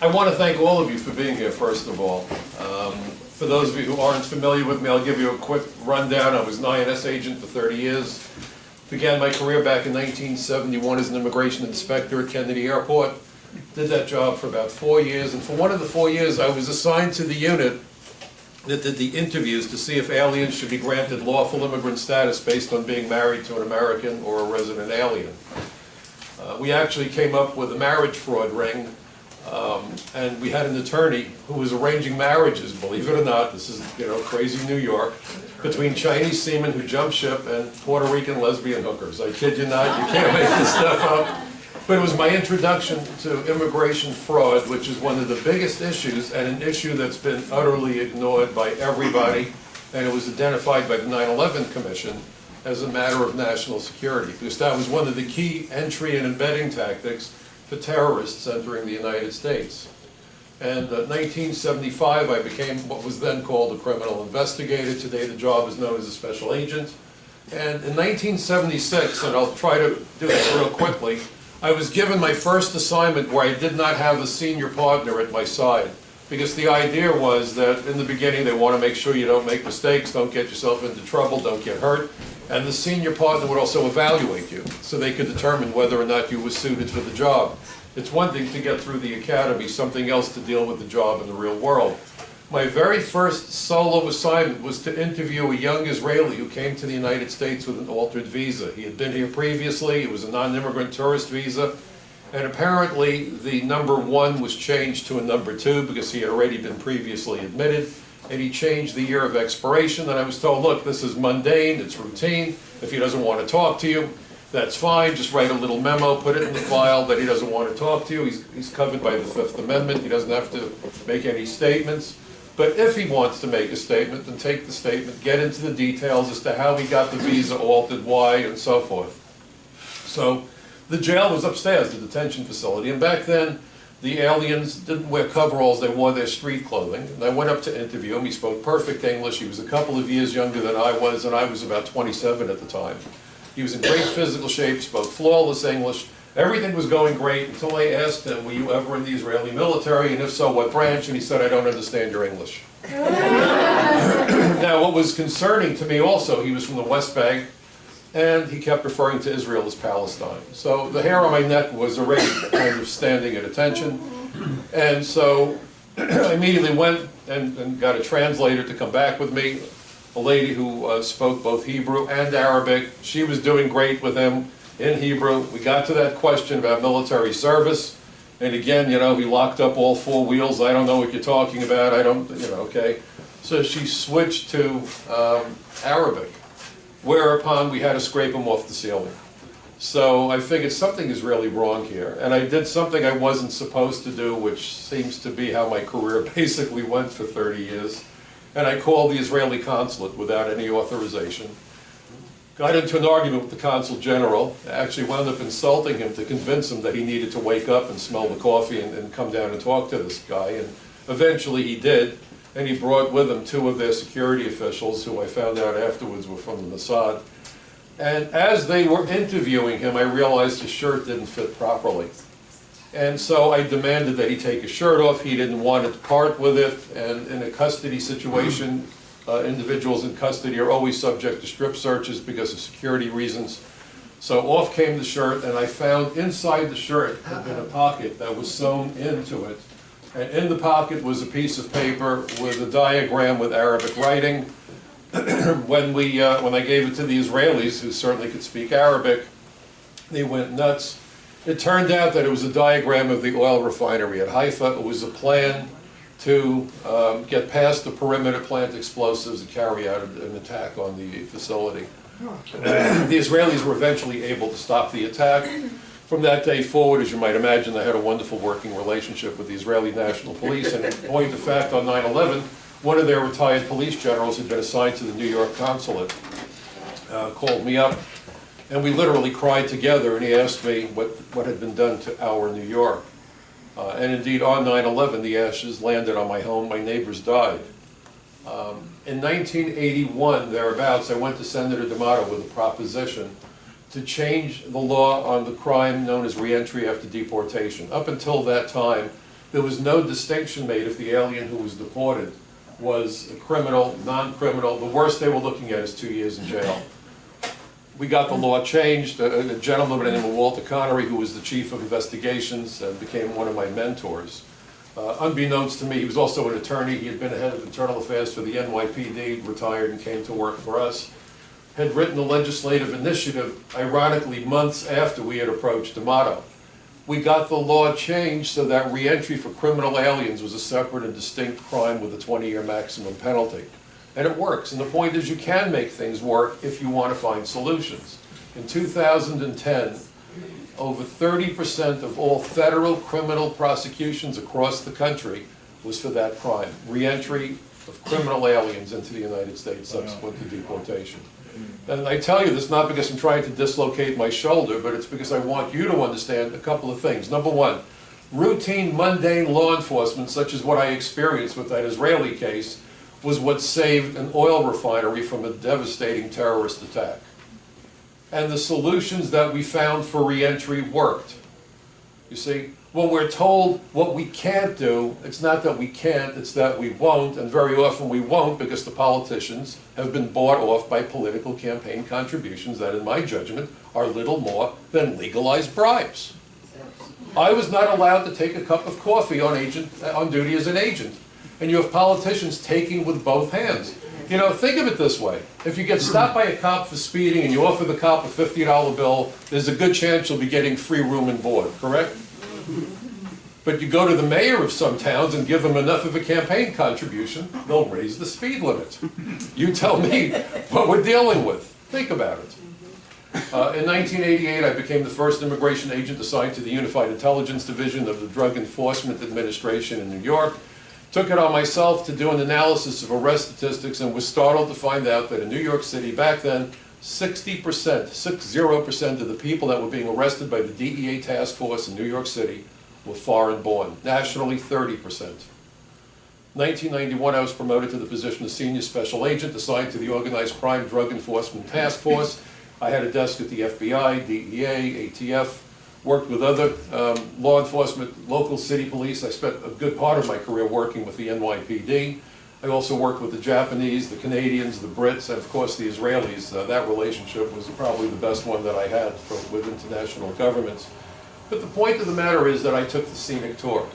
I want to thank all of you for being here, first of all. For those of you who aren't familiar with me, I'll give you a quick rundown. I was an INS agent for 30 years. Began my career back in 1971 as an immigration inspector at Kennedy Airport. Did that job for about 4 years, and for one of the 4 years I was assigned to the unit that did the interviews to see if aliens should be granted lawful immigrant status based on being married to an American or a resident alien. We actually came up with a marriage fraud ring, and we had an attorney who was arranging marriages, believe it or not, this is, crazy New York, between Chinese seamen who jumped ship and Puerto Rican lesbian hookers. I kid you not, you can't make this stuff up. But it was my introduction to immigration fraud, which is one of the biggest issues, and an issue that's been utterly ignored by everybody, and it was identified by the 9/11 Commission as a matter of national security, because that was one of the key entry and embedding tactics for terrorists entering the United States. And in 1975, I became what was then called a criminal investigator. Today the job is known as a special agent. And in 1976, and I'll try to do this real quickly, I was given my first assignment where I did not have a senior partner at my side, because the idea was that in the beginning they want to make sure you don't make mistakes, don't get yourself into trouble, don't get hurt, and the senior partner would also evaluate you so they could determine whether or not you were suited for the job. It's one thing to get through the academy, something else to deal with the job in the real world. My very first solo assignment was to interview a young Israeli who came to the United States with an altered visa. He had been here previously, it was a non-immigrant tourist visa, and apparently the number 1 was changed to a number 2 because he had already been previously admitted, and he changed the year of expiration, and I was told, look, this is mundane, it's routine, if he doesn't want to talk to you, that's fine, just write a little memo, put it in the file that he doesn't want to talk to you, he's covered by the 5th Amendment, he doesn't have to make any statements. But if he wants to make a statement, then take the statement, get into the details as to how he got the visa altered, why, and so forth. So the jail was upstairs, the detention facility, and back then the aliens didn't wear coveralls, they wore their street clothing. And I went up to interview him, he spoke perfect English, he was a couple of years younger than I was, and I was about 27 at the time. He was in great physical shape, spoke flawless English. Everything was going great until I asked him, were you ever in the Israeli military, and if so, what branch? And he said, I don't understand your English. Now, what was concerning to me also, he was from the West Bank, and he kept referring to Israel as Palestine. So the hair on my neck was already kind of standing at attention. And so I immediately went and got a translator to come back with me, a lady who spoke both Hebrew and Arabic. She was doing great with him in Hebrew. We got to that question about military service, and again, he locked up all 4 wheels. I don't know what you're talking about. I don't, okay. So she switched to Arabic, whereupon we had to scrape him off the ceiling. So I figured something is really wrong here, and I did something I wasn't supposed to do, which seems to be how my career basically went for 30 years. And I called the Israeli consulate without any authorization. Got into an argument with the consul general, actually wound up insulting him to convince him that he needed to wake up and smell the coffee and come down and talk to this guy, and eventually he did, and he brought with him 2 of their security officials, who I found out afterwards were from the Mossad. And as they were interviewing him, I realized his shirt didn't fit properly. And so I demanded that he take his shirt off. He didn't want to part with it, and in a custody situation, individuals in custody are always subject to strip searches because of security reasons. So off came the shirt, and I found inside the shirt had been a pocket that was sewn into it. And in the pocket was a piece of paper with a diagram with Arabic writing. When I gave it to the Israelis, who certainly could speak Arabic, they went nuts. It turned out that it was a diagram of the oil refinery at Haifa. It was a plan to get past the perimeter, plant explosives, and carry out an attack on the facility. The Israelis were eventually able to stop the attack. From that day forward, as you might imagine, I had a wonderful working relationship with the Israeli National Police, and in point of fact, on 9/11, one of their retired police generals had been assigned to the New York consulate, called me up, and we literally cried together, and he asked me what had been done to our New York. And indeed, on 9/11, the ashes landed on my home. My neighbors died. In 1981, thereabouts, I went to Senator D'Amato with a proposition to change the law on the crime known as reentry after deportation. Up until that time, There was no distinction made if the alien who was deported was a criminal, non-criminal. The worst they were looking at is 2 years in jail. We got the law changed. A gentleman by the name of Walter Connery, who was the chief of investigations, became one of my mentors. Unbeknownst to me, he was also an attorney. He had been head of internal affairs for the NYPD, retired and came to work for us. Had written a legislative initiative, ironically, months after we had approached D'Amato. We got the law changed so that reentry for criminal aliens was a separate and distinct crime with a 20-year maximum penalty. And it works. And the point is, you can make things work if you want to find solutions. In 2010, over 30% of all federal criminal prosecutions across the country was for that crime, reentry of criminal aliens into the United States subsequent to deportation. And I tell you this not because I'm trying to dislocate my shoulder, but it's because I want you to understand a couple of things. Number one, routine, mundane law enforcement, such as what I experienced with that Israeli case, was what saved an oil refinery from a devastating terrorist attack. And the solutions that we found for reentry worked. You see, when we're told what we can't do, it's not that we can't, it's that we won't, and very often we won't because the politicians have been bought off by political campaign contributions that, in my judgment, are little more than legalized bribes. I was not allowed to take a cup of coffee on duty as an agent, and you have politicians taking with both hands. You know, think of it this way. If you get stopped by a cop for speeding and you offer the cop a $50 bill, there's a good chance you'll be getting free room and board, correct? But you go to the mayor of some towns and give them enough of a campaign contribution, they'll raise the speed limit. You tell me what we're dealing with. Think about it. In 1988, I became the first immigration agent assigned to the Unified Intelligence Division of the Drug Enforcement Administration in New York. Took it on myself to do an analysis of arrest statistics and was startled to find out that in New York City back then, 60% of the people that were being arrested by the DEA task force in New York City were foreign born. Nationally, 30%. 1991, I was promoted to the position of Senior Special Agent assigned to the Organized Crime Drug Enforcement Task Force. I had a desk at the FBI, DEA, ATF, worked with other law enforcement, local city police. I spent a good part of my career working with the NYPD. I also worked with the Japanese, the Canadians, the Brits, and of course the Israelis. That relationship was probably the best one that I had with international governments. But the point of the matter is that I took the scenic tour.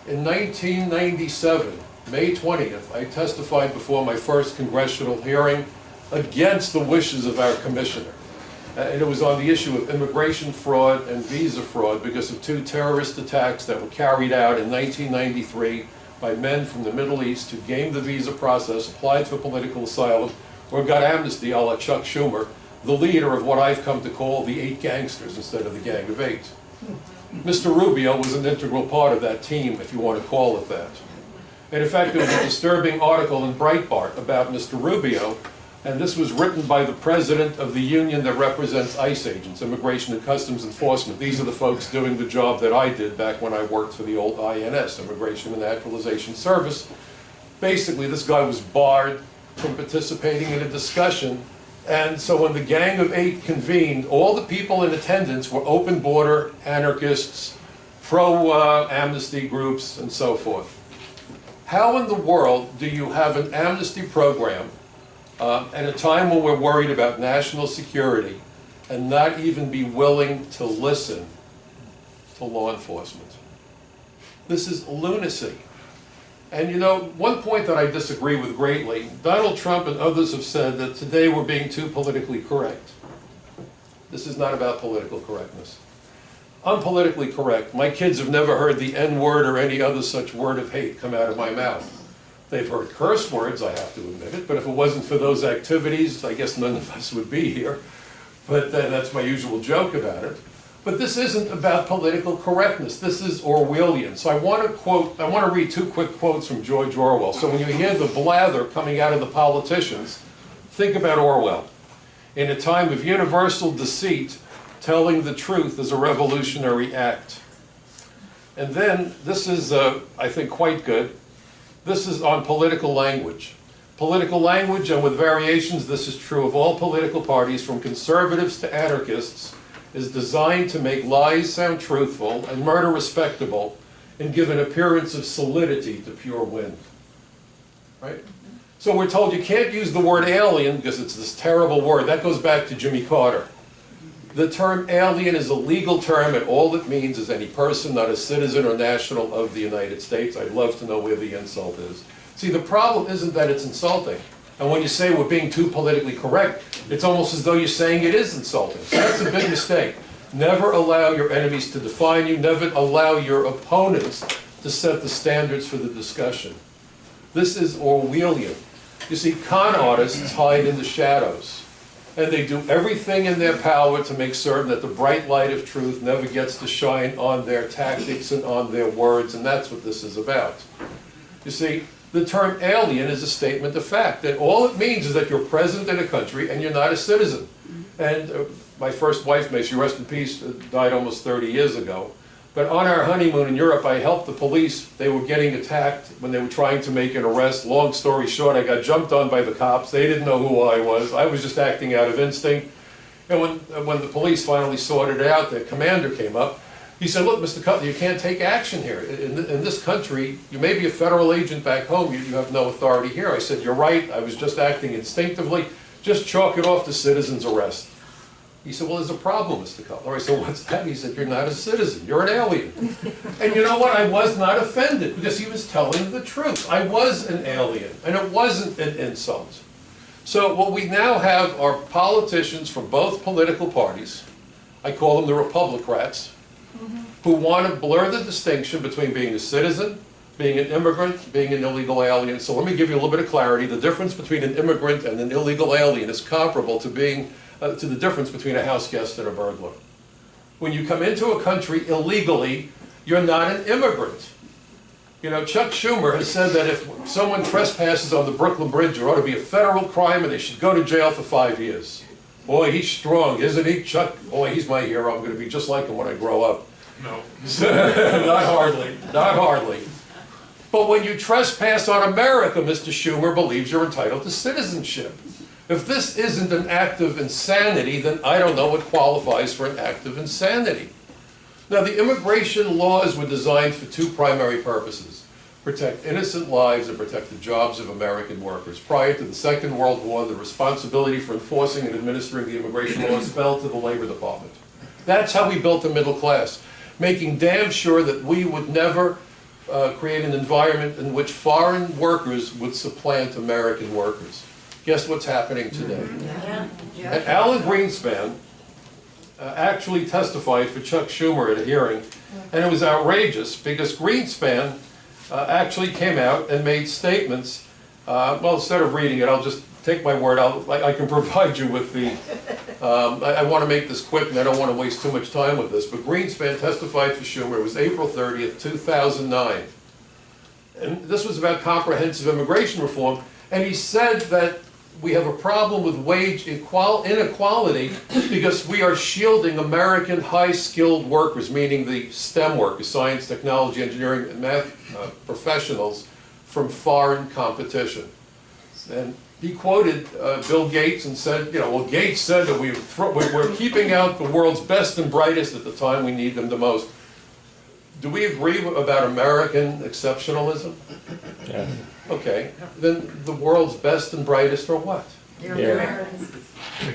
In 1997, May 20th, I testified before my first congressional hearing against the wishes of our commissioner. And it was on the issue of immigration fraud and visa fraud because of two terrorist attacks that were carried out in 1993 by men from the Middle East who gamed the visa process, applied for political asylum, or got amnesty a la Chuck Schumer, the leader of what I've come to call the 8 gangsters instead of the Gang of 8. Mr. Rubio was an integral part of that team, if you want to call it that. And in fact, there was a disturbing article in Breitbart about Mr. Rubio, and this was written by the president of the union that represents ICE agents, Immigration and Customs Enforcement. These are the folks doing the job that I did back when I worked for the old INS, Immigration and Naturalization Service. Basically, this guy was barred from participating in a discussion, and so when the Gang of 8 convened, all the people in attendance were open border anarchists, pro-amnesty groups, and so forth. How in the world do you have an amnesty program at a time when we're worried about national security and not even be willing to listen to law enforcement? This is lunacy. And you know, one point that I disagree with greatly, Donald Trump and others have said that today we're being too politically correct. This is not about political correctness. I'm politically correct. My kids have never heard the N-word or any other such word of hate come out of my mouth. They've heard curse words, I have to admit it, but if it wasn't for those activities, I guess none of us would be here. But that's my usual joke about it. But this isn't about political correctness. This is Orwellian. So I want to read 2 quick quotes from George Orwell. So when you hear the blather coming out of the politicians, think about Orwell. In a time of universal deceit, telling the truth is a revolutionary act. And then, this is, I think, quite good. This is on political language. Political language, and with variations, this is true of all political parties, from conservatives to anarchists, is designed to make lies sound truthful and murder respectable and give an appearance of solidity to pure wind. Right? So we're told you can't use the word alien because it's this terrible word. That goes back to Jimmy Carter. The term alien is a legal term, and all it means is any person not a citizen or national of the United States. I'd love to know where the insult is. See, the problem isn't that it's insulting. And when you say we're being too politically correct, it's almost as though you're saying it is insulting. So that's a big mistake. Never allow your enemies to define you. Never allow your opponents to set the standards for the discussion. This is Orwellian. You see, con artists hide in the shadows. And they do everything in their power to make certain that the bright light of truth never gets to shine on their tactics and on their words. And that's what this is about. You see, the term alien is a statement of fact. And all it means is that you're present in a country and you're not a citizen. And my first wife, may she rest in peace, died almost 30 years ago. But on our honeymoon in Europe, I helped the police. They were getting attacked when they were trying to make an arrest. Long story short, I got jumped on by the cops. They didn't know who I was. I was just acting out of instinct. And when the police finally sorted it out, the commander came up. He said, look, Mr. Cutler, you can't take action here. In this country, you may be a federal agent back home. You have no authority here. I said, you're right. I was just acting instinctively. Just chalk it off to citizen's arrest. He said, well, there's a problem, Mr. Cutler. I said, what's that? He said, you're not a citizen. You're an alien. And you know what? I was not offended because he was telling the truth. I was an alien, and it wasn't an insult. So what we now have are politicians from both political parties. I call them the Republicrats, who want to blur the distinction between being a citizen, being an immigrant, being an illegal alien. So let me give you a little bit of clarity. The difference between an immigrant and an illegal alien is comparable to the difference between a house guest and a burglar. When you come into a country illegally, you're not an immigrant. You know, Chuck Schumer has said that if someone trespasses on the Brooklyn Bridge, it ought to be a federal crime and they should go to jail for 5 years. Boy, he's strong, isn't he, Chuck? Boy, he's my hero. I'm going to be just like him when I grow up. No. Not hardly. Not hardly. But when you trespass on America, Mr. Schumer believes you're entitled to citizenship. If this isn't an act of insanity, then I don't know what qualifies for an act of insanity. Now, the immigration laws were designed for two primary purposes: protect innocent lives and protect the jobs of American workers. Prior to the Second World War, the responsibility for enforcing and administering the immigration laws fell to the Labor Department. That's how we built the middle class, making damn sure that we would never create an environment in which foreign workers would supplant American workers. Guess what's happening today? And Alan Greenspan actually testified for Chuck Schumer at a hearing, and it was outrageous because Greenspan actually came out and made statements. Well, instead of reading it, I'll just take my word. I can provide you with the, I want to make this quick and I don't want to waste too much time with this, but Greenspan testified for Schumer. It was April 30th, 2009. And this was about comprehensive immigration reform, and he said that we have a problem with wage inequality because we are shielding American high-skilled workers, meaning the STEM workers, science, technology, engineering, and math professionals, from foreign competition. And he quoted Bill Gates and said, you know, well, Gates said that we're keeping out the world's best and brightest at the time we need them the most. Do we agree about American exceptionalism? Yeah. Okay, then the world's best and brightest are what? Yeah.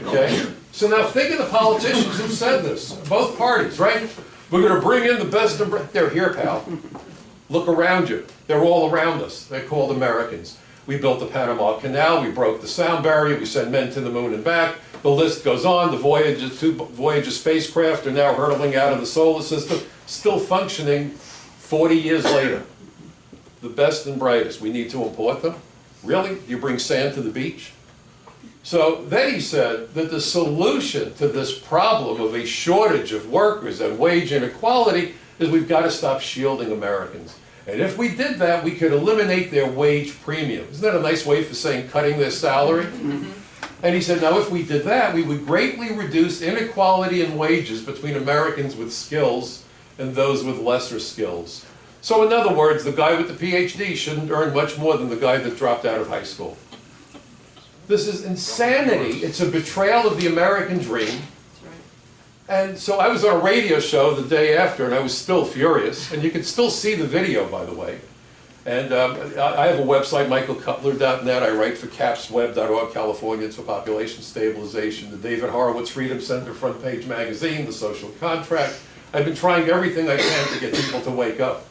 Okay, so now think of the politicians who said this, both parties, right? We're going to bring in the best and brightest. They're here, pal. Look around you. They're all around us. They're called Americans. We built the Panama Canal. We broke the sound barrier. We sent men to the moon and back. The list goes on. The two Voyager spacecraft are now hurtling out of the solar system, still functioning 40 years later. The best and brightest. We need to import them? Really? You bring sand to the beach? So then he said that the solution to this problem of a shortage of workers and wage inequality is we've got to stop shielding Americans. And if we did that, we could eliminate their wage premium. Isn't that a nice way for saying cutting their salary? And he said, now if we did that, we would greatly reduce inequality in wages between Americans with skills and those with lesser skills. So in other words, the guy with the PhD shouldn't earn much more than the guy that dropped out of high school. This is insanity. It's a betrayal of the American dream. And so I was on a radio show the day after, and I was still furious. And you can still see the video, by the way. And I have a website, michaelcutler.net. I write for capsweb.org, California. It's for population stabilization. The David Horowitz Freedom Center front page magazine, The Social Contract. I've been trying everything I can to get people to wake up.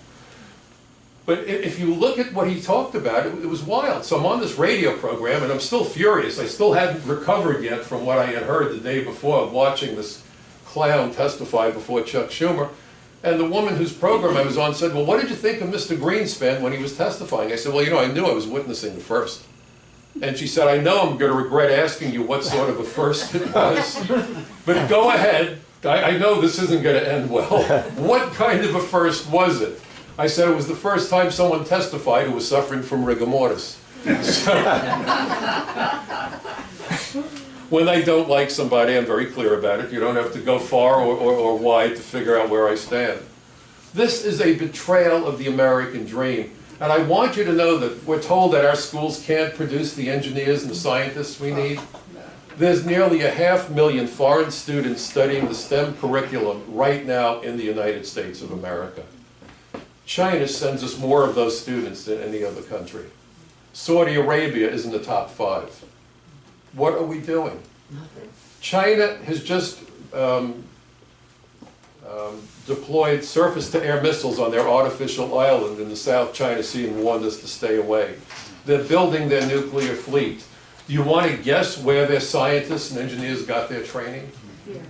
But if you look at what he talked about, it was wild. So I'm on this radio program, and I'm still furious. I still hadn't recovered yet from what I had heard the day before, watching this clown testify before Chuck Schumer. And the woman whose program I was on said, well, what did you think of Mr. Greenspan when he was testifying? I said, well, you know, I knew I was witnessing the first. And she said, I know I'm going to regret asking you what sort of a first it was. But go ahead. I know this isn't going to end well. What kind of a first was it? I said it was the first time someone testified who was suffering from rigor mortis. So, when I don't like somebody, I'm very clear about it. You don't have to go far or wide to figure out where I stand. This is a betrayal of the American dream. And I want you to know that we're told that our schools can't produce the engineers and the scientists we need. There's nearly 500,000 foreign students studying the STEM curriculum right now in the United States of America. China sends us more of those students than any other country. Saudi Arabia is in the top 5. What are we doing? Nothing. China has just deployed surface-to-air missiles on their artificial island in the South China Sea and warned us to stay away. They're building their nuclear fleet. Do you want to guess where their scientists and engineers got their training? Yes.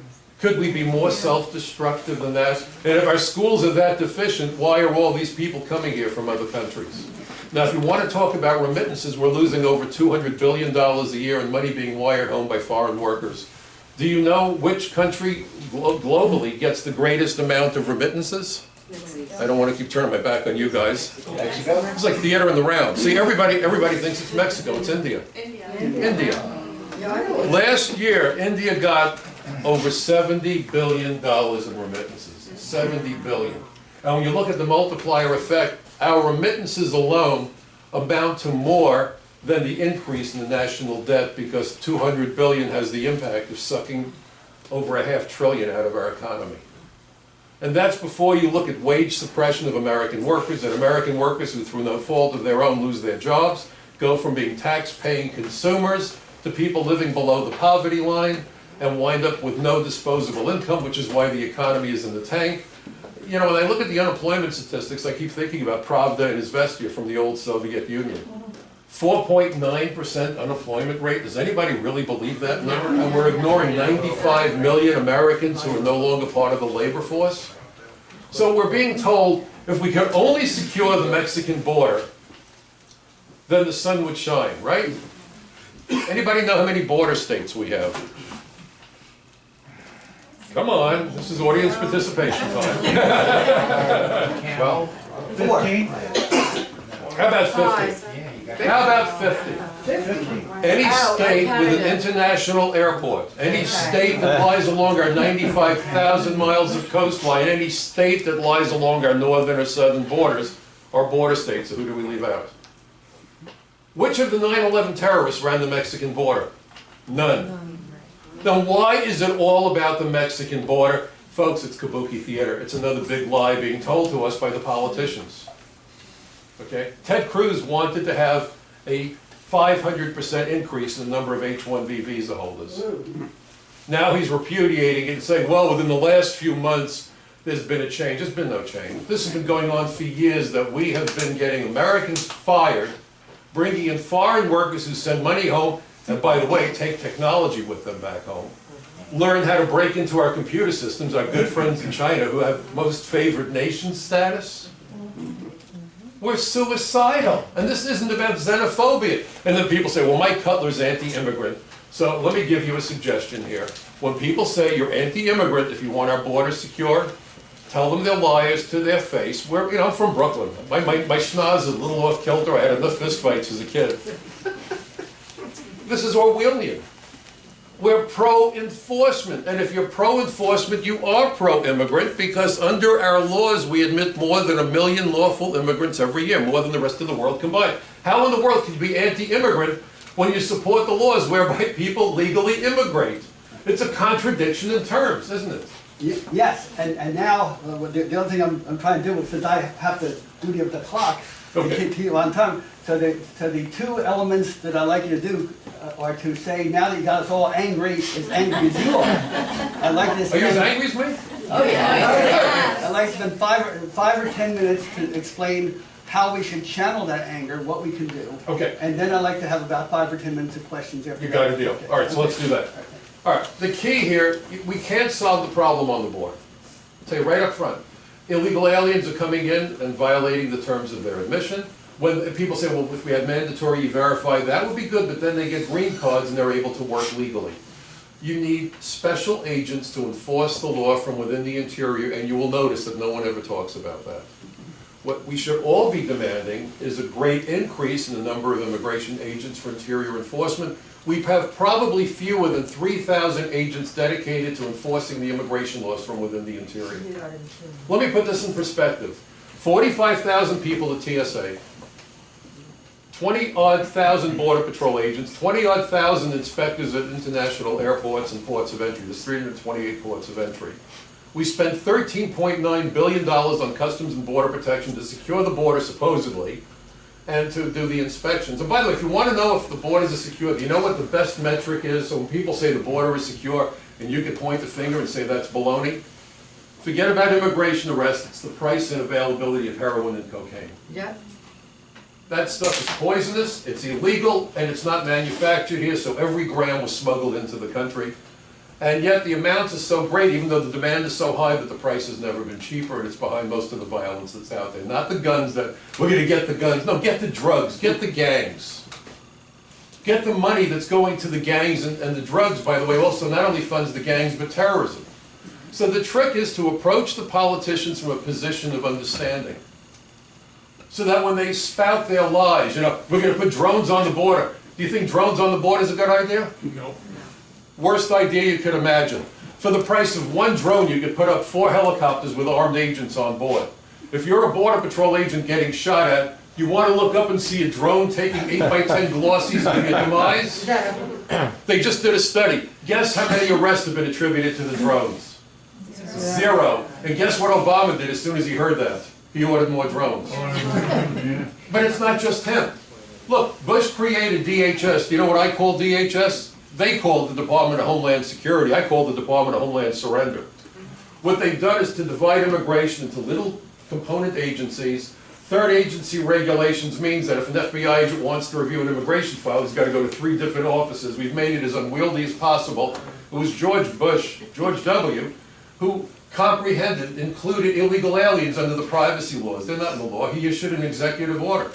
Could we be more self-destructive than that? And if our schools are that deficient, why are all these people coming here from other countries? Now, if you want to talk about remittances, we're losing over $200 billion a year in money being wired home by foreign workers. Do you know which country globally gets the greatest amount of remittances? I don't want to keep turning my back on you guys. Mexico? It's like theater in the round. See, everybody thinks it's Mexico. It's India. India. Last year, India got over $70 billion in remittances. $70 billion. And when you look at the multiplier effect, our remittances alone amount to more than the increase in the national debt, because $200 billion has the impact of sucking over $500 billion out of our economy. And that's before you look at wage suppression of American workers, and American workers who, through no fault of their own, lose their jobs, go from being tax-paying consumers to people living below the poverty line and wind up with no disposable income, which is why the economy is in the tank. You know, when I look at the unemployment statistics, I keep thinking about Pravda and Izvestia from the old Soviet Union. 4.9% unemployment rate. Does anybody really believe that number? And we're ignoring 95 million Americans who are no longer part of the labor force. So we're being told if we could only secure the Mexican border, then the sun would shine, right? Anybody know how many border states we have? Come on, this is audience participation time. Well, 15. How about 50? How about 50? Any state with an international airport, any state that lies along our 95,000 miles of coastline, any state that lies along our northern or southern borders are border states. So who do we leave out? Which of the 9/11 terrorists ran the Mexican border? None. Then why is it all about the Mexican border? Folks, it's kabuki theater. It's another big lie being told to us by the politicians. Okay? Ted Cruz wanted to have a 500% increase in the number of H-1B visa holders. Now he's repudiating it and saying, well, within the last few months, there's been a change. There's been no change. This has been going on for years, that we have been getting Americans fired, bringing in foreign workers who send money home, and by the way, take technology with them back home, learn how to break into our computer systems, our good friends in China who have most favored nation status. We're suicidal. And this isn't about xenophobia. And then people say, well, Mike Cutler's anti-immigrant. So let me give you a suggestion here. When people say you're anti-immigrant if you want our borders secure, tell them they're liars to their face. I'm from Brooklyn. My schnoz is a little off kilter. I had enough fistfights as a kid. This is Orwellian. We're pro-enforcement. And if you're pro-enforcement, you are pro-immigrant, because under our laws, we admit more than 1 million lawful immigrants every year, more than the rest of the world combined. How in the world can you be anti-immigrant when you support the laws whereby people legally immigrate? It's a contradiction in terms, isn't it? Yes, and now, the other thing I'm trying to do, since I have the duty of the clock, to keep you on time, so the two elements that I'd like you to do are to say, now that you got us all angry, as angry as you are, I'd like to Are you as angry as me? Oh, yeah. I'd like to spend 5 or 10 minutes to explain how we should channel that anger, what we can do. Okay. And then I'd like to have about 5 or 10 minutes of questions after You that. got a deal. Okay. All right, so let's do that. All right, the key here, we can't solve the problem on the board. I'll tell you right up front. Illegal aliens are coming in and violating the terms of their admission. When people say, well, if we had mandatory E-Verify, that would be good, but then they get green cards and they're able to work legally. You need special agents to enforce the law from within the interior, and you will notice that no one ever talks about that. What we should all be demanding is a great increase in the number of immigration agents for interior enforcement. We have probably fewer than 3,000 agents dedicated to enforcing the immigration laws from within the interior. Let me put this in perspective. 45,000 people at TSA, 20-odd thousand Border Patrol agents, 20-odd thousand inspectors at international airports and ports of entry. There's 328 ports of entry. We spent $13.9 billion on Customs and Border Protection to secure the border, supposedly, and to do the inspections. And by the way, if you want to know if the borders are secure, do you know what the best metric is? So when people say the border is secure, and you can point the finger and say that's baloney, forget about immigration arrests. It's the price and availability of heroin and cocaine. Yeah. That stuff is poisonous, it's illegal, and it's not manufactured here, so every gram was smuggled into the country. And yet the amounts are so great, even though the demand is so high, that the price has never been cheaper, and it's behind most of the violence that's out there. Not the guns that, we're going to get the guns. No, get the drugs, get the gangs. Get the money that's going to the gangs, and the drugs, by the way, also not only funds the gangs, but terrorism. So the trick is to approach the politicians from a position of understanding. So that when they spout their lies, you know, we're going to put drones on the border. Do you think drones on the border is a good idea? No. Worst idea you could imagine. For the price of one drone, you could put up 4 helicopters with armed agents on board. If you're a Border Patrol agent getting shot at, you want to look up and see a drone taking 8x10 glossies to your demise? They just did a study. Guess how many arrests have been attributed to the drones? 0. And guess what Obama did as soon as he heard that? He ordered more drones. But it's not just him. Look, Bush created DHS. Do you know what I call DHS? They called the Department of Homeland Security. I call the Department of Homeland Surrender. What they've done is to divide immigration into little component agencies. Third agency regulations means that if an FBI agent wants to review an immigration file, he's got to go to 3 different offices. We've made it as unwieldy as possible. It was George W., who comprehended, included illegal aliens under the privacy laws. They're not in the law. He issued an executive order.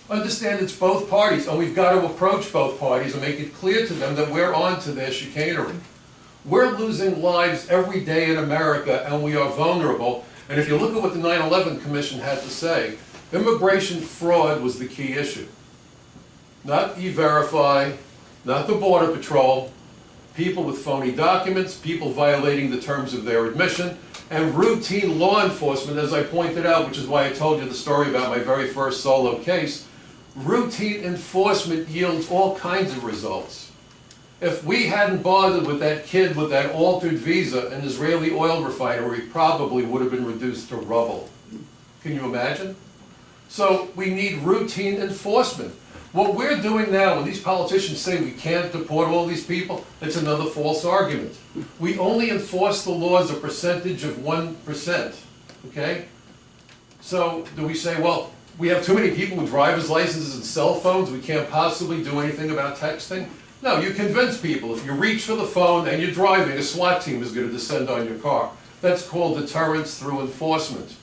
Understand it's both parties, and we've got to approach both parties and make it clear to them that we're on to their chicanery. We're losing lives every day in America, and we are vulnerable. And if you look at what the 9/11 Commission had to say, immigration fraud was the key issue. Not E-Verify, not the Border Patrol, people with phony documents, people violating the terms of their admission, and routine law enforcement, as I pointed out, which is why I told you the story about my very first solo case. Routine enforcement yields all kinds of results. If we hadn't bothered with that kid with that altered visa, an Israeli oil refinery probably would have been reduced to rubble. Can you imagine? So we need routine enforcement. What we're doing now, when these politicians say we can't deport all these people, it's another false argument. We only enforce the laws a percentage of 1%, okay? So do we say, well, we have too many people with driver's licenses and cell phones, we can't possibly do anything about texting? No, you convince people. If you reach for the phone and you're driving, a SWAT team is going to descend on your car. That's called deterrence through enforcement.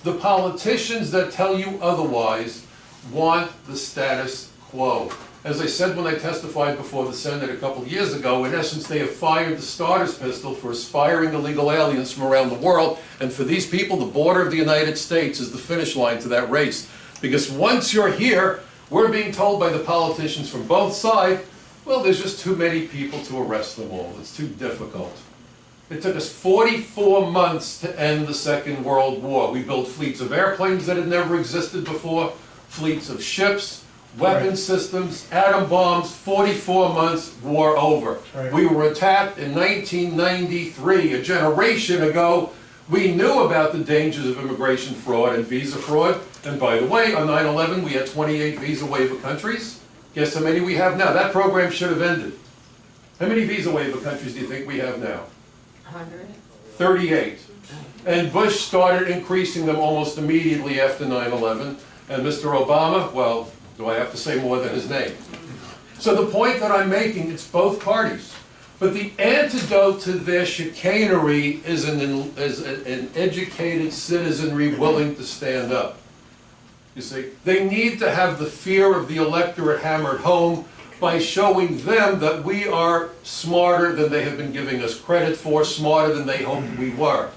The politicians that tell you otherwise want the status quo. As I said when I testified before the Senate a couple of years ago, in essence they have fired the starter's pistol for aspiring illegal aliens from around the world, and for these people the border of the United States is the finish line to that race. Because once you're here, we're being told by the politicians from both sides, well, there's just too many people to arrest them all. It's too difficult. It took us 44 months to end the Second World War. We built fleets of airplanes that had never existed before, fleets of ships. weapon systems, atom bombs, 44 months, war over. Right. We were attacked in 1993, a generation ago. We knew about the dangers of immigration fraud and visa fraud. And by the way, on 9/11, we had 28 visa waiver countries. Guess how many we have now? That program should have ended. How many visa waiver countries do you think we have now? 100. 38. And Bush started increasing them almost immediately after 9/11. And Mr. Obama, well, do I have to say more than his name? So the point that I'm making, it's both parties. But the antidote to their chicanery is an educated citizenry willing to stand up. You see, they need to have the fear of the electorate hammered home by showing them that we are smarter than they have been giving us credit for, smarter than they hoped we were.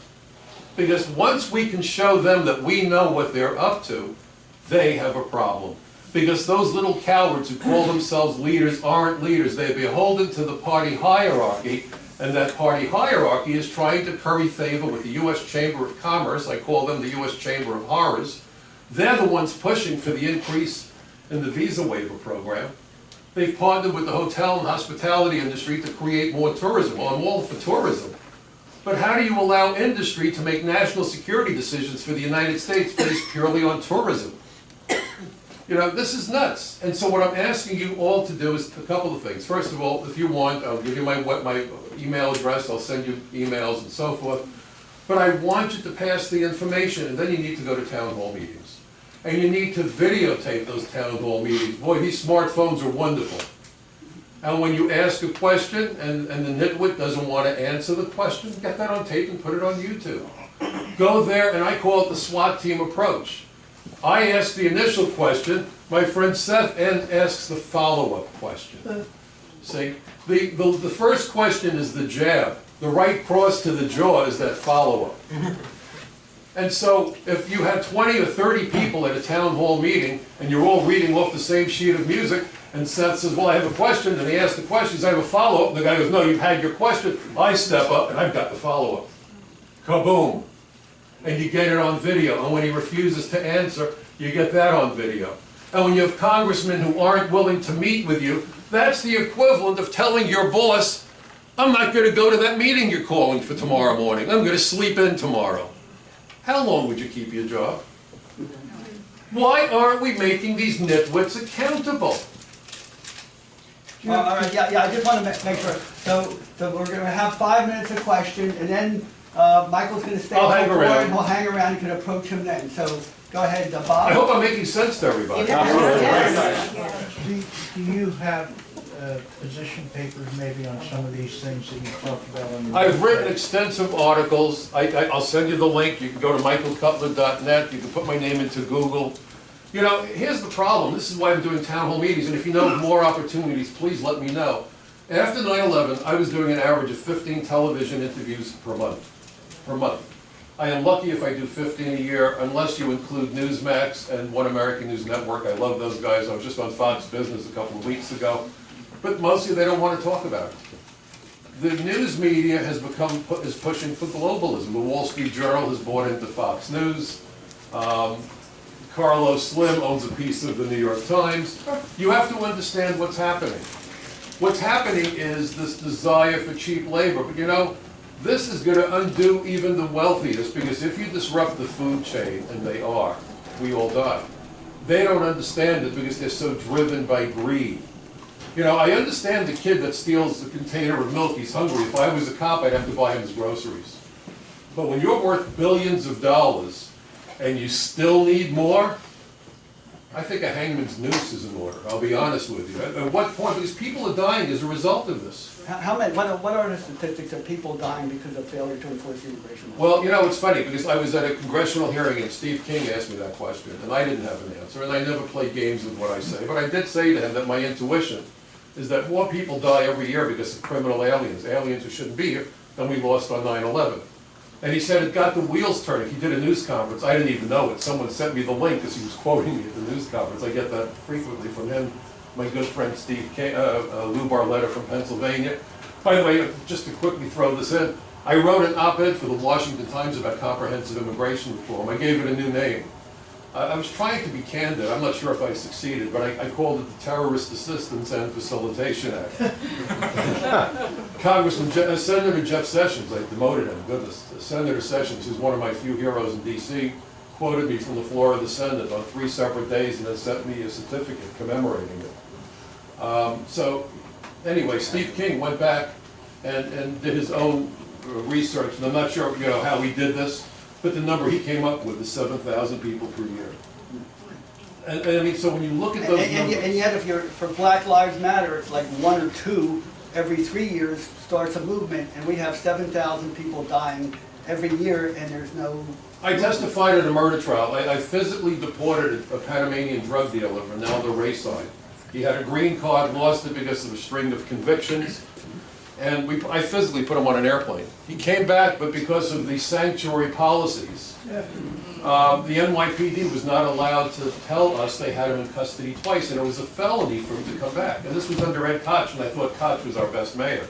Because once we can show them that we know what they're up to, they have a problem. Because those little cowards who call themselves leaders aren't leaders. They're beholden to the party hierarchy, and that party hierarchy is trying to curry favor with the U.S. Chamber of Commerce. I call them the U.S. Chamber of Horrors. They're the ones pushing for the increase in the visa waiver program. They've partnered with the hotel and hospitality industry to create more tourism. Well, I'm all for tourism. But how do you allow industry to make national security decisions for the United States based purely on tourism? You know, this is nuts. And so what I'm asking you all to do is a couple of things. First of all, if you want, I'll give you my email address, I'll send you emails and so forth. But I want you to pass the information, and then you need to go to town hall meetings. And you need to videotape those town hall meetings. Boy, these smartphones are wonderful. And when you ask a question and the nitwit doesn't want to answer the question, get that on tape and put it on YouTube. Go there, and I call it the SWAT team approach. I ask the initial question, my friend Seth asks the follow-up question. See, the first question is the jab. The right cross to the jaw is that follow-up. And so if you had 20 or 30 people at a town hall meeting and you're all reading off the same sheet of music, and Seth says, well, I have a question, and he asks the question, he says, I have a follow-up, and the guy goes, no, you've had your question. I step up and I've got the follow-up. Kaboom. And you get it on video. And when he refuses to answer, you get that on video. And when you have congressmen who aren't willing to meet with you, that's the equivalent of telling your boss, I'm not going to go to that meeting you're calling for tomorrow morning. I'm going to sleep in tomorrow. How long would you keep your job? Why aren't we making these nitwits accountable? All right, yeah, I just want to make sure. So we're going to have 5 minutes of question, and then Michael's going to stay I'll hang before, around. and we'll hang around. You can approach him then. So go ahead, Bob. I hope I'm making sense to everybody. Do you have position papers maybe on some of these things that you talked about on your I've written website? extensive articles. I'll send you the link. You can go to michaelcutler.net. You can put my name into Google. You know, here's the problem. This is why I'm doing town hall meetings, and if you know of more opportunities, please let me know. After 9/11, I was doing an average of 15 television interviews per month. I am lucky if I do 15 a year, unless you include Newsmax and One American News Network. I love those guys. I was just on Fox Business a couple of weeks ago. But mostly they don't want to talk about it. The news media is pushing for globalism. The Wall Street Journal has bought into Fox News. Carlos Slim owns a piece of the New York Times. You have to understand what's happening. What's happening is this desire for cheap labor. But you know, this is going to undo even the wealthiest, because if you disrupt the food chain, and they are, we all die. They don't understand it because they're so driven by greed. You know, I understand the kid that steals a container of milk, he's hungry. If I was a cop, I'd have to buy him his groceries. But when you're worth billions of dollars, and you still need more, I think a hangman's noose is in order, I'll be honest with you. At what point? Because people are dying as a result of this. How many? What are the statistics of people dying because of failure to enforce immigration law? Well, you know, it's funny, because I was at a congressional hearing and Steve King asked me that question, and I didn't have an answer, and I never play games with what I say, but I did say to him that my intuition is that more people die every year because of criminal aliens who shouldn't be here, than we lost on 9/11. And he said it got the wheels turning. He did a news conference. I didn't even know it. Someone sent me the link because he was quoting me at the news conference. I get that frequently from him. My good friend Lou Barletta from Pennsylvania. By the way, just to quickly throw this in, I wrote an op-ed for the Washington Times about comprehensive immigration reform. I gave it a new name. I was trying to be candid. I'm not sure if I succeeded, but I called it the Terrorist Assistance and Facilitation Act. Senator Jeff Sessions, I demoted him, goodness. Senator Sessions, who's one of my few heroes in D.C., quoted me from the floor of the Senate on 3 separate days and then sent me a certificate commemorating it. So anyway, Steve King went back and did his own research, and I'm not sure how he did this, but the number he came up with is 7,000 people per year. And I mean, so when you look at those numbers... And yet, if you're, for Black Lives Matter, it's like 1 or 2 every 3 years starts a movement, and we have 7,000 people dying every year, and there's no... I testified at a murder trial. I physically deported a Panamanian drug dealer, Ronaldo Rayside. He had a green card, lost it because of a string of convictions. And I physically put him on an airplane. He came back, but because of the sanctuary policies, the NYPD was not allowed to tell us they had him in custody twice, and it was a felony for him to come back. And this was under Ed Koch, and I thought Koch was our best mayor.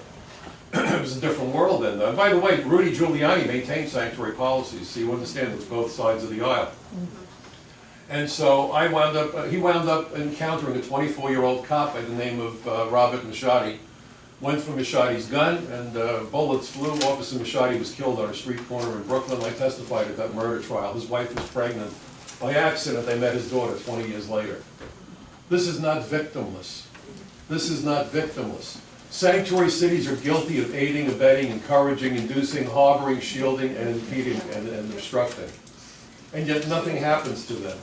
It was a different world then. And by the way, Rudy Giuliani maintained sanctuary policies, so you understand it was both sides of the aisle. And so he wound up encountering a 24-year-old cop by the name of Robert Machadi. Went for Machadi's gun, and bullets flew. Officer Machadi was killed on a street corner in Brooklyn. I testified at that murder trial. His wife was pregnant. By accident, they met his daughter 20 years later. This is not victimless. This is not victimless. Sanctuary cities are guilty of aiding, abetting, encouraging, inducing, harboring, shielding, and impeding and obstructing. And yet nothing happens to them.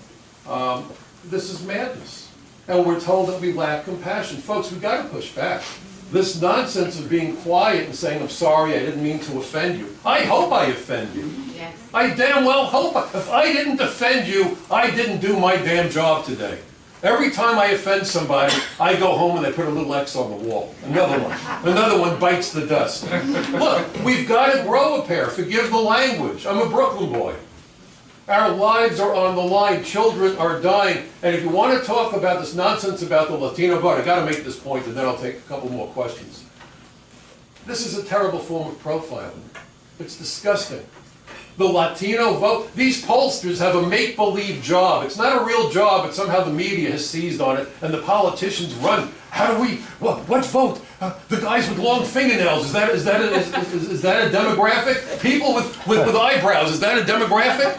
This is madness. And we're told that we lack compassion. Folks, we've got to push back. This nonsense of being quiet and saying, I'm sorry, I didn't mean to offend you. I hope I offend you. Yes. I damn well hope. If I didn't offend you, I didn't do my damn job today. Every time I offend somebody, I go home and I put a little X on the wall. Another one bites the dust. Look, we've got to grow a pair. Forgive the language. I'm a Brooklyn boy. Our lives are on the line. Children are dying. And if you want to talk about this nonsense about the Latino vote, I've got to make this point, and then I'll take a couple more questions. This is a terrible form of profiling. It's disgusting. The Latino vote, these pollsters have a make-believe job. It's not a real job, but somehow the media has seized on it, and the politicians run. How do we, what vote? The guys with long fingernails, is that a demographic? People with eyebrows, is that a demographic?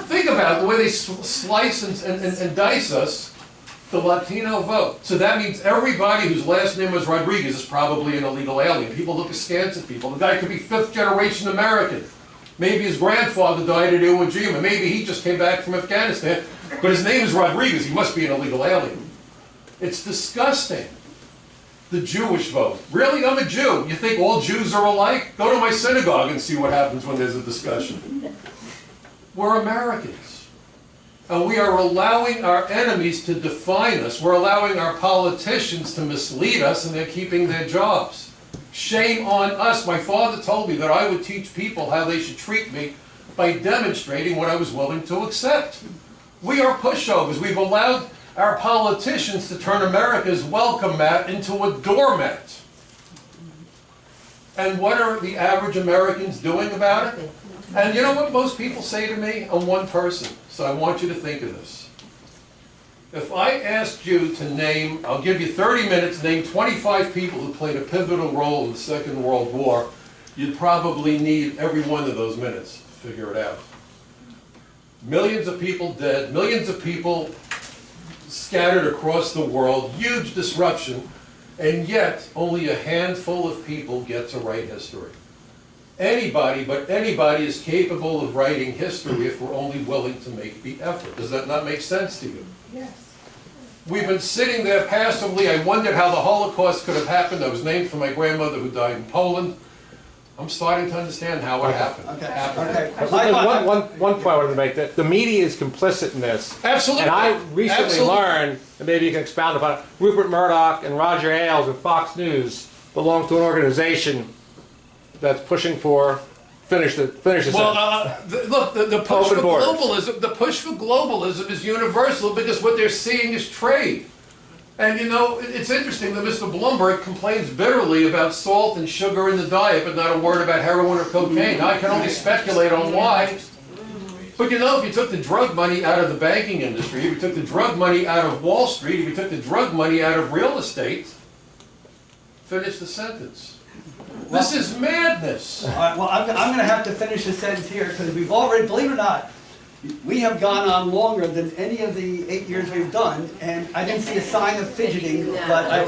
Think about it, the way they slice and dice us, the Latino vote. So that means everybody whose last name is Rodriguez is probably an illegal alien. People look askance at people. The guy could be 5th generation American. Maybe his grandfather died at Iwo Jima. Maybe he just came back from Afghanistan. But his name is Rodriguez. He must be an illegal alien. It's disgusting. The Jewish vote. Really? I'm a Jew. You think all Jews are alike? Go to my synagogue and see what happens when there's a discussion. We're Americans. And we are allowing our enemies to define us. We're allowing our politicians to mislead us, and they're keeping their jobs. Shame on us. My father told me that I would teach people how they should treat me by demonstrating what I was willing to accept. We are pushovers. We've allowed our politicians to turn America's welcome mat into a doormat. And what are the average Americans doing about it? And you know what most people say to me? I'm one person, so I want you to think of this. If I asked you to name, I'll give you 30 minutes, name 25 people who played a pivotal role in the Second World War, you'd probably need every one of those minutes to figure it out. Millions of people dead, millions of people scattered across the world, huge disruption, and yet only a handful of people get to write history. Anybody, but anybody is capable of writing history if we're only willing to make the effort. Does that not make sense to you? Yes. We've been sitting there passively. I wondered how the Holocaust could have happened. I was named for my grandmother who died in Poland. I'm starting to understand how it happened. Okay. One point I wanted to make, that the media is complicit in this. Absolutely. And I recently Absolutely. learned, and maybe you can expound upon it, Rupert Murdoch and Roger Ailes and Fox News belong to an organization that's pushing for finish the Well, look, the push Open for borders. globalism. The push for globalism is universal because what they're seeing is trade. And you know, it's interesting that Mr. Bloomberg complains bitterly about salt and sugar in the diet, but not a word about heroin or cocaine. Now, I can only speculate on why. But you know, if you took the drug money out of the banking industry, if you took the drug money out of Wall Street, if you took the drug money out of real estate, finish the sentence. This is madness. All right, well, I'm going to have to finish the sentence here because we've already, believe it or not, we have gone on longer than any of the 8 years we've done, and I didn't see a sign of fidgeting, but I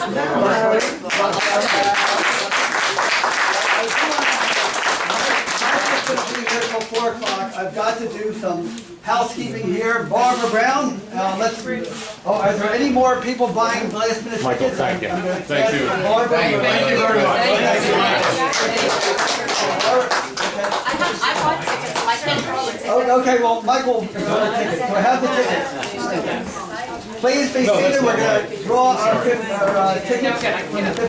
here till 4 o'clock. I've got to do some housekeeping here. Barbara Brown, are there any more people buying last minute Michael, tickets? thank you. Thank you. Barbara, Thank you very much. I bought tickets, so I can't call it tickets. Okay, well, Michael, tickets. So I have the tickets. Please be seated. We're going to draw our tickets.